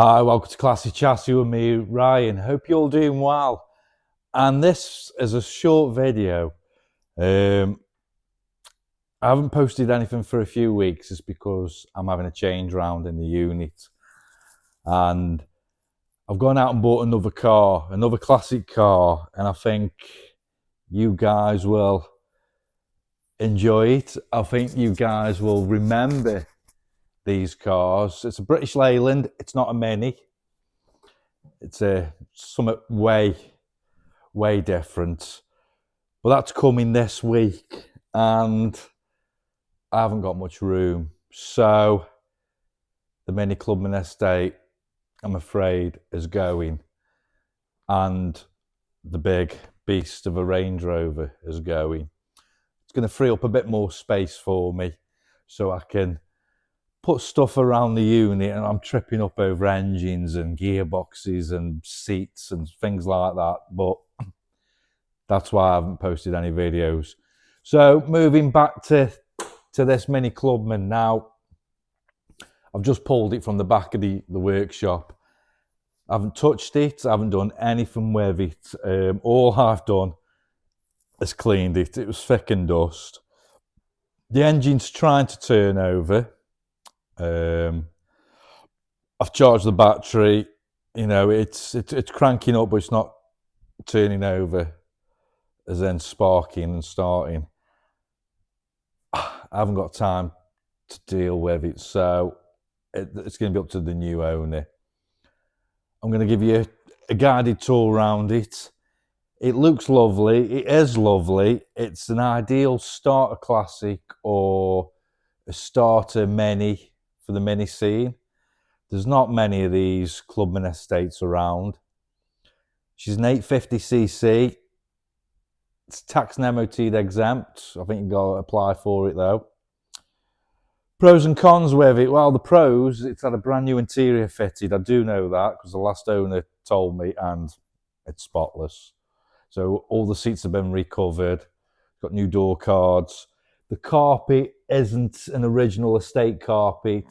Hi, welcome to Classy Chassis with me, Ryan. Hope you're all doing well. And this is a short video. I haven't posted anything for a few weeks. It's because I'm having a change round in the unit. And I've gone out and bought another car, another classic car. And I think you guys will enjoy it. I think you guys will remember these cars. It's a British Leyland. It's not a Mini. It's a somewhat way different, but that's coming this week and I haven't got much room, so the Mini Clubman estate, I'm afraid, is going, and the big beast of a Range Rover is going. It's going to free up a bit more space for me so I can put stuff around the unit, and I'm tripping up over engines and gearboxes and seats and things like that, but that's why I haven't posted any videos. So moving back to this Mini Clubman now, I've just pulled it from the back of the workshop. I haven't touched it, I haven't done anything with it. All I've done is cleaned it. It was thick and dust. The engine's trying to turn over. I've charged the battery. You know, it's cranking up, but it's not turning over, as in sparking and starting. I haven't got time to deal with it, so it's going to be up to the new owner. I'm going to give you a guided tour around it. It looks lovely. It is lovely. It's an ideal starter classic or a starter Mini for the Mini scene. There's not many of these Clubman estates around. She's an 850cc. It's tax and MOT exempt. I think you've got to apply for it though. Pros and cons with it. Well, the pros, it's had a brand new interior fitted. I do know that because the last owner told me, and it's spotless. So all the seats have been recovered. Got new door cards. The carpet isn't an original estate carpet,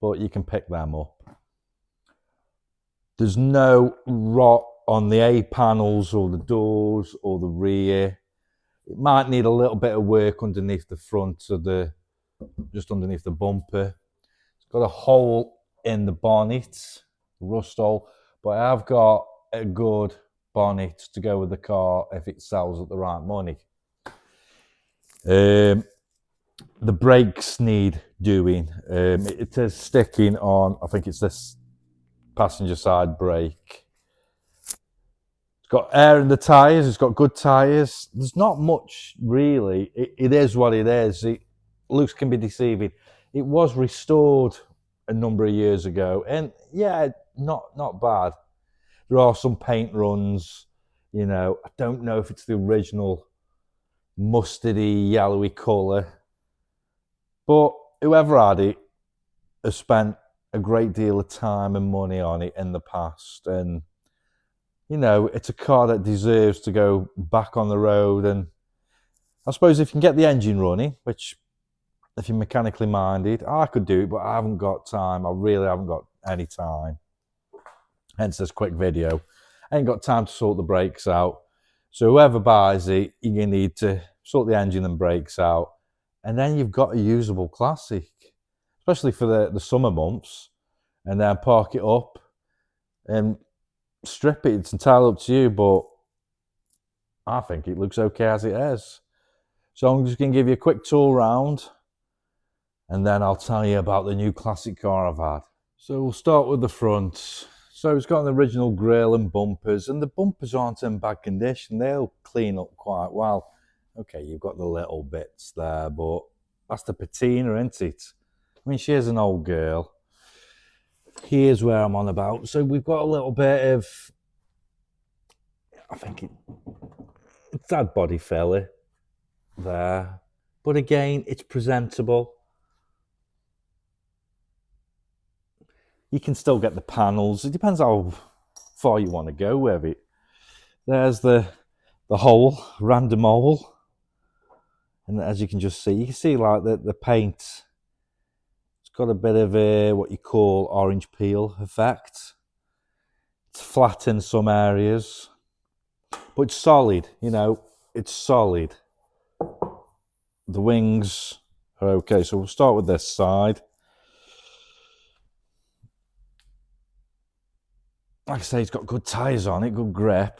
but you can pick them up. There's no rot on the A panels or the doors or the rear. It might need a little bit of work underneath the front of just underneath the bumper. It's got a hole in the bonnet, rust hole, but I have got a good bonnet to go with the car if it sells at the right money. The brakes need doing. It is sticking on, I think it's this passenger side brake. It's got air in the tyres, it's got good tyres. There's not much really. It is what it is. Looks can be deceiving. It was restored a number of years ago, and yeah, not bad. There are some paint runs, you know. I don't know if it's the original mustardy, yellowy colour, but whoever had it has spent a great deal of time and money on it in the past, and you know, it's a car that deserves to go back on the road. And I suppose if you can get the engine running, which if you're mechanically minded, I could do it, but I haven't got time. I really haven't got any time. Hence this quick video. I ain't got time to sort the brakes out. So whoever buys it, you're going to need to sort the engine and brakes out. And then you've got a usable classic, especially for the summer months. And then park it up and strip it. It's entirely up to you, but I think it looks okay as it is. So I'm just going to give you a quick tour around, and then I'll tell you about the new classic car I've had. So we'll start with the front. So it's got an original grille and bumpers, and the bumpers aren't in bad condition. They'll clean up quite well. Okay, you've got the little bits there, but that's the patina, isn't it? I mean, she is an old girl. Here's where I'm on about. So we've got a little bit of, I think it's had body filler there, but again, it's presentable. You can still get the panels. It depends how far you want to go with it. There's the hole, random hole. And as you can just see, you can see like the paint. got a bit of a what you call orange peel effect. It's flat in some areas, but it's solid, you know, it's solid. The wings are okay, so we'll start with this side. Like I say, it's got good tyres on it, good grip.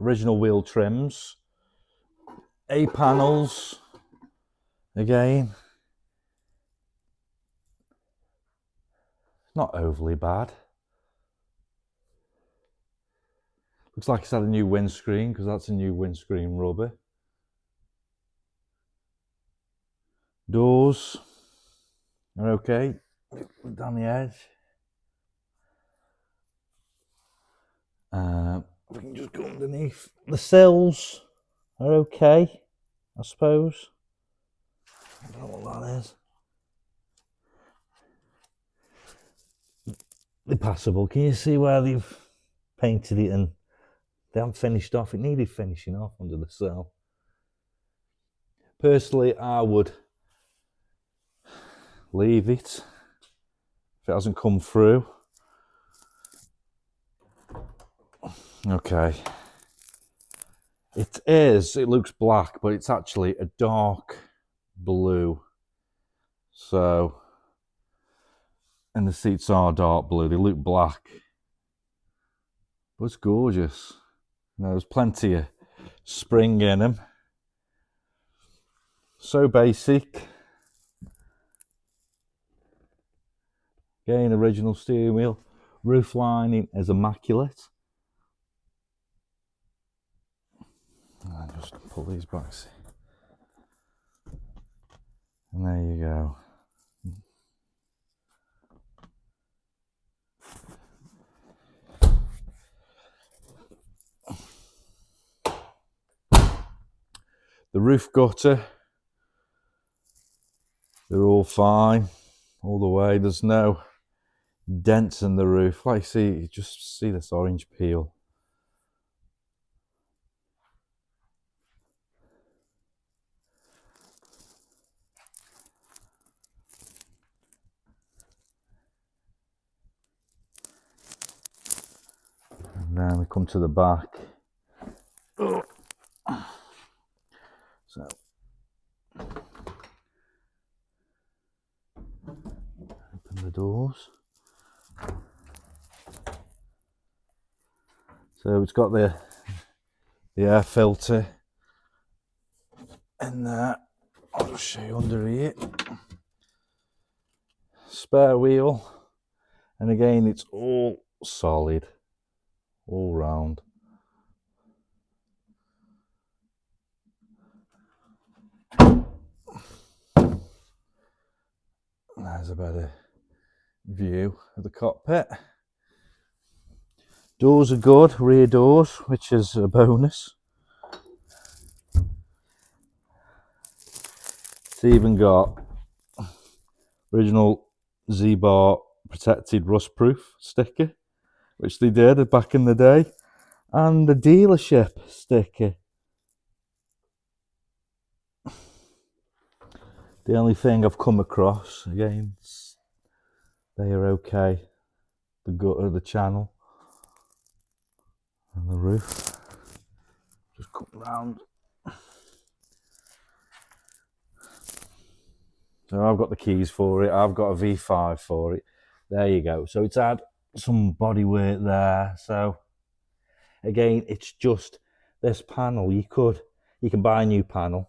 Original wheel trims. A panels, again. Not overly bad. Looks like it's had a new windscreen, because that's a new windscreen rubber. Doors are okay. Down the edge. We can just go underneath. The sills are okay, I suppose. I don't know what that is. They're passable. Can you see where they've painted it and they haven't finished off? It needed finishing off under the sill. Personally, I would leave it if it hasn't come through. Okay. It looks black, but it's actually a dark blue. So, and the seats are dark blue. They look black, but it's gorgeous. There's plenty of spring in them. So basic. Again, original steering wheel. Roof lining is immaculate. I'll just pull these back. And there you go. The roof gutter, they're all fine all the way. There's no dents in the roof. Like you just see this orange peel. And then we come to the back. So open the doors. So it's got the air filter in there. I'll just show you under here. Spare wheel, and again it's all solid, all round. There's a better view of the cockpit. Doors are good, rear doors, which is a bonus. It's even got original Z-Bar protected rust-proof sticker, which they did back in the day, and the dealership sticker. The only thing I've come across, again, they are okay. The gutter, the channel, and the roof. Just come round. So I've got the keys for it. I've got a V5 for it. There you go. So it's had some bodywork there. So again, it's just this panel. You can buy a new panel.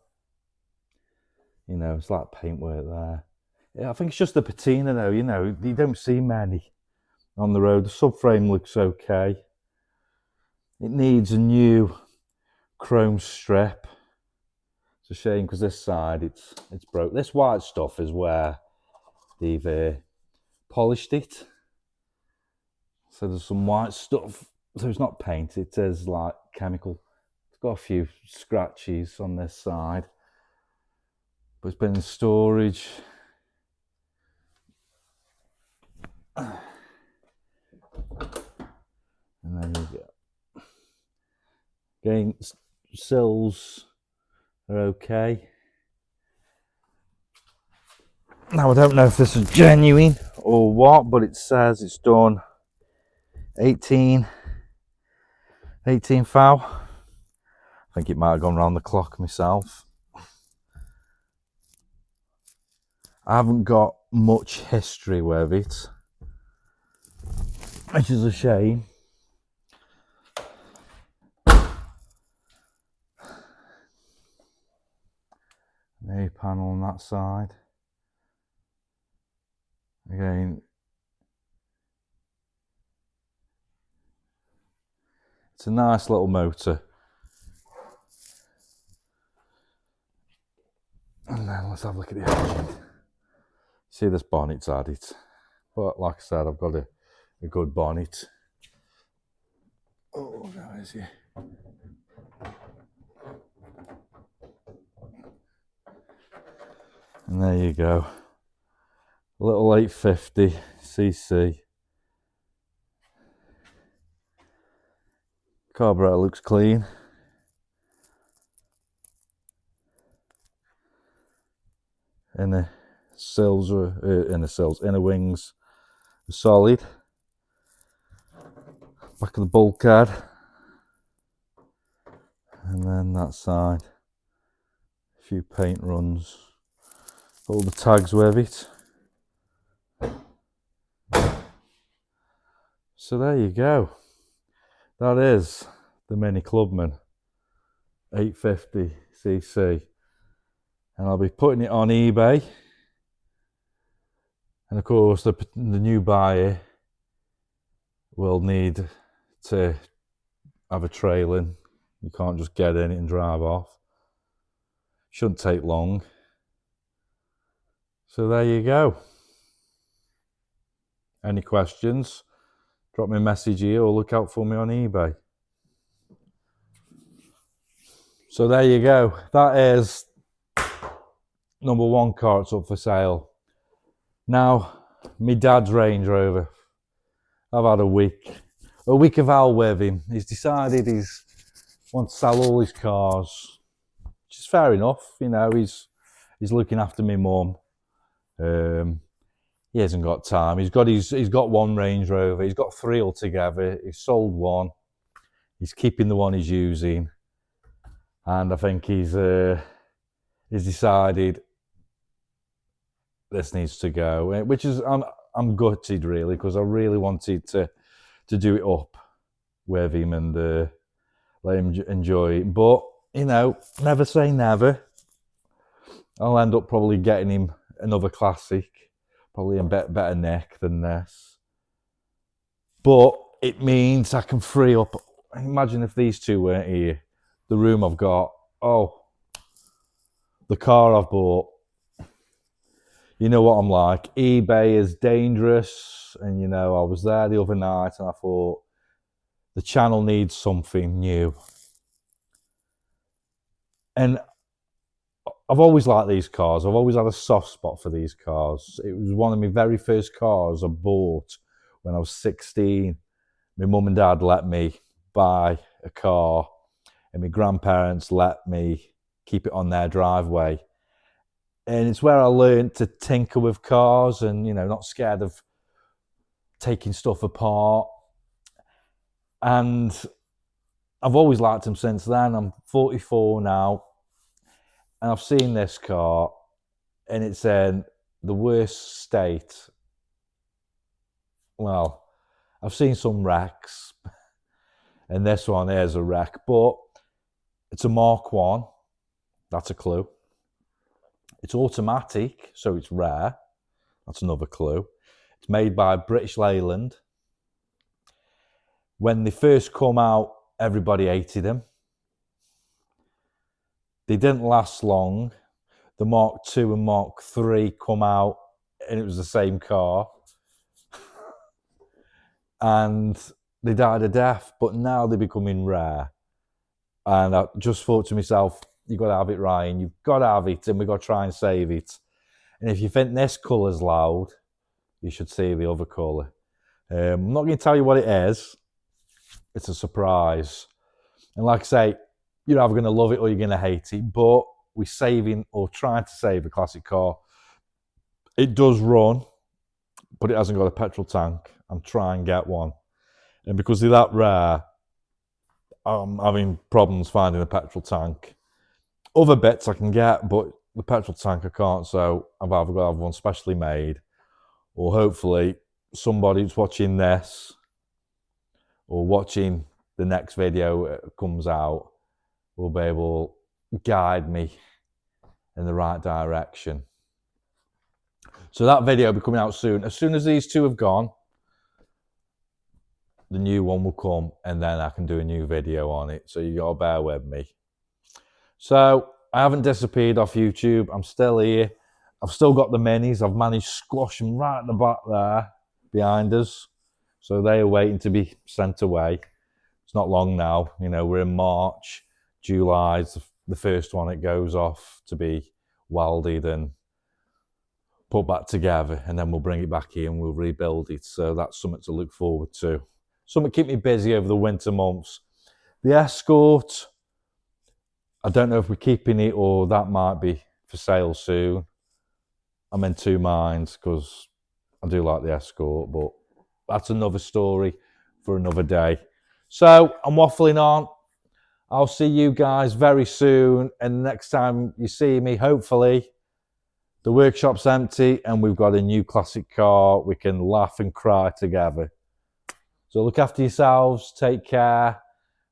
You know, it's like paintwork there. Yeah, I think it's just the patina though. You know, you don't see many on the road. The subframe looks okay. It needs a new chrome strip. It's a shame because this side it's broke. This white stuff is where they've polished it. So there's some white stuff. So it's not paint. It is like chemical. It's got a few scratches on this side, but it's been in storage. And then you go. Again, sills are okay. Now I don't know if this is genuine or what, but it says it's done 18 thou. I think it might have gone round the clock myself. I haven't got much history with it, which is a shame. A panel on that side. Again, it's a nice little motor. And then let's have a look at the engine. See, this bonnet's added, but like I said, I've got a good bonnet. Oh, where is he? And there you go. A little 850 cc. Carburetor looks clean. Inner wings are solid. Back of the bulkhead. And then that side. A few paint runs. All the tags with it. So there you go. That is the Mini Clubman 850 cc. And I'll be putting it on eBay. And of course, the new buyer will need to have a trailing. You can't just get in it and drive off. Shouldn't take long. So there you go. Any questions? Drop me a message here or look out for me on eBay. So there you go. That is number one car that's up for sale. Now, my dad's Range Rover. I've had a week of hell with him. He's decided he wants to sell all his cars, which is fair enough. You know, he's looking after my mum. He hasn't got time. He's got one Range Rover. He's got three altogether. He's sold one. He's keeping the one he's using, and I think he's decided this needs to go. Which is I'm gutted really, because I really wanted to do it up with him and let him enjoy it. But you know, never say never. I'll end up probably getting him another classic. Probably a better neck than this. But it means I can free up. Imagine if these two weren't here. The room I've got. Oh, the car I've bought. You know what I'm like. eBay is dangerous. And you know, I was there the other night and I thought, the channel needs something new. And I've always liked these cars. I've always had a soft spot for these cars. It was one of my very first cars I bought when I was 16. My mum and dad let me buy a car, and my grandparents let me keep it on their driveway. And it's where I learned to tinker with cars and, you know, not scared of taking stuff apart. And I've always liked them since then. I'm 44 now. And I've seen this car, and it's in the worst state. Well, I've seen some wrecks, and this one is a wreck, but it's a Mark 1. That's a clue. It's automatic, so it's rare. That's another clue. It's made by British Leyland. When they first come out, everybody hated them. They didn't last long. The Mark II and Mark III come out, and it was the same car. And they died a death, but now they're becoming rare. And I just thought to myself, you've got to have it, Ryan. You've got to have it, and we've got to try and save it. And if you think this colour's loud, you should see the other colour. I'm not going to tell you what it is. It's a surprise. And like I say, you're either going to love it or you're going to hate it. But we're saving or trying to save a classic car It does run, but it hasn't got a petrol tank. I'm trying to get one. And because they're that rare, I'm having problems finding a petrol tank. Other bits I can get, but the petrol tank I can't, so I've either got to have one specially made, or hopefully somebody who's watching this or watching the next video that comes out will be able to guide me in the right direction. So that video will be coming out soon. As soon as these two have gone, the new one will come, and then I can do a new video on it. So you gotta bear with me. So I haven't disappeared off YouTube. I'm still here. I've still got the minis. I've managed to squash them right at the back there behind us. So they are waiting to be sent away. It's not long now. You know, we're in March. July's the first one it goes off to be welded and put back together, and then we'll bring it back here and we'll rebuild it. So that's something to look forward to. Something to keep me busy over the winter months. The Escort, I don't know if we're keeping it or that might be for sale soon. I'm in two minds because I do like the Escort, but that's another story for another day. So I'm waffling on. I'll see you guys very soon, and next time you see me, hopefully, the workshop's empty and we've got a new classic car. We can laugh and cry together. So look after yourselves, take care,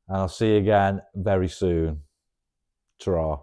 and I'll see you again very soon. Ta-ra.